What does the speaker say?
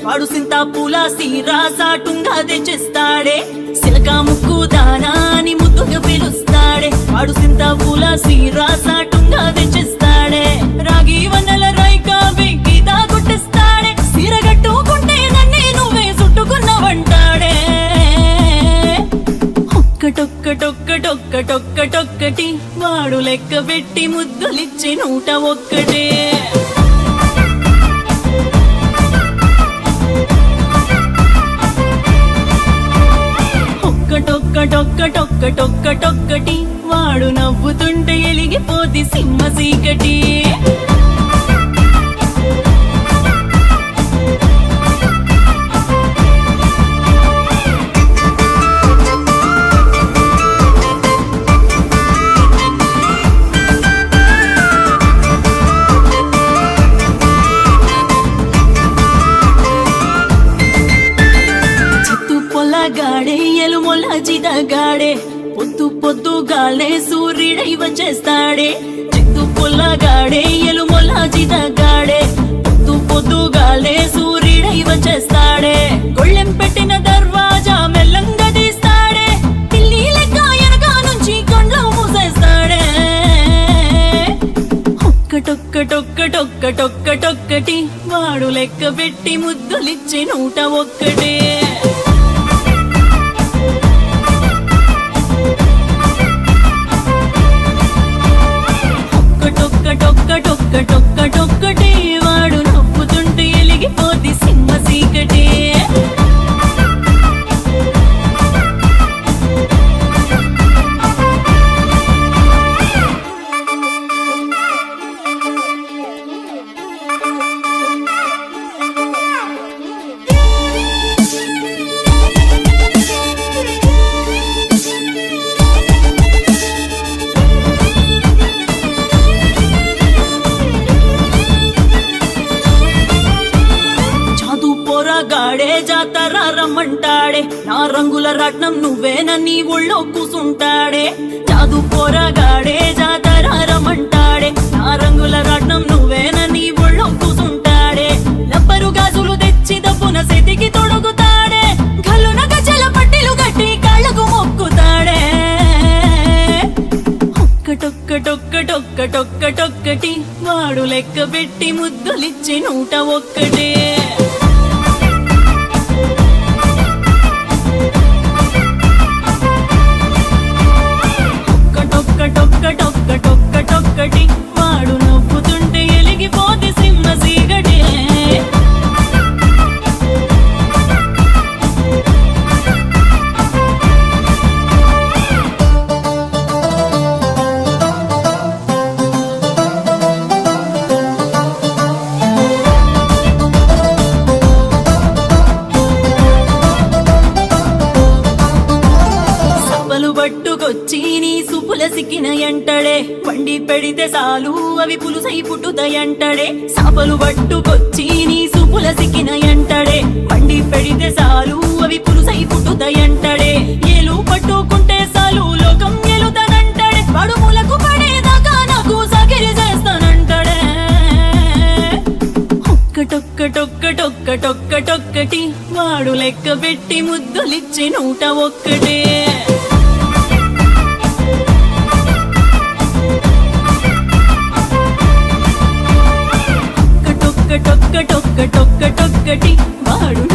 వాడు సింతా పూల సీరాసాటుంగా తెచ్చిస్తాడే సిలక ముక్కు దానా అని ముద్దుగా పిలుస్తాడే వాడు సింతా పూల సీరాసాటుంగా తెచ్చిస్తాడే రాగి వన్నెల రైకా వెంకితా కొట్టిస్తాడే సీరగట్టుకుంటే నన్నే నువ్వే చుట్టుకున్నవంటాడే ఒక్కటొక్కటొక్కటొక్కటొక్కటి వాడు లెక్క పెట్టి ముద్దులిచ్చి 101 ఒక్కటొక్కటొక్కటొక్కటి వాడు నవ్వుతుంటే ఎలిగిపోతి సింహ చీకటి గాడే ఎలుమొల జిదగాడే పొద్దుగాలే సూర్యుడై వచ్చేస్తాడే చిత్తు పొల్లగాడే ఎలుమొల జిదగాడే పొద్దుగాలే సూర్యుడై వచ్చేస్తాడే గొళ్ళెం పెట్టిన దర్వాజా మెల్లంగా తీస్తాడే పిల్లి లెక్క ఎనక నుంచి కొండ్లు మూసేస్తాడే ఒక్కటొక్కటొక్కటొక్కటొక్కటి వాడు లెక్క పెట్టి ముద్దులిచ్చి 101 ఒక్కటొక్కటి వాడు నవ్వుతుంటే ఎలిగిపోతి సింహ చీకటి గాడే జాతర రమ్మంటాడే నా రంగుల రత్నం నువ్వేనని ఒళ్ళో కూసుంటాడే జాదు పోరగాడే జాతర రమ్మంటాడే నా రంగుల రత్నం నువ్వేనని ఒళ్ళో కూసుంటాడే లబ్బరు గాజులు తెచ్చి దప్పున సెతికి తొడుగుతాడే గల్లున గజల పట్టిలు గట్టి కాళ్ళకు మొక్కుతాడే ఒక్కటొక్కటొక్కటొక్కటొక్కటి వాడు లెక్క పెట్టి ముద్దులిచ్చి 101 ఒక్కటొక్కటి వాడు నవ్వుతుంటే ఎలిగిపోతి సింహ చీకటి పట్టుకొచ్చి నీ సుపుల సిక్కిన ఎంటడే వండి పెడితే చాలు అవి పులుసై పుట్టుతాయంటడే సాపలు పట్టుకొచ్చి నీ సుపుల సిక్కిన ఎంటడే వండి పెడితే చాలు అవి పులుసై పుట్టుతాయంటడే ఏలు పట్టుకుంటే చాలు లోకం ఎలుతానంటాడే పడుములకు పడేదాకా నాకు సకిరి చేస్తానంటాడే ఒక్కటొక్కటొక్కటొక్కటొక్కటి వాడు లెక్క పెట్టి ముద్దులిచ్చి 101 ఒక్కటొక్కటొక్కటొక్కటొక్కటి వాడు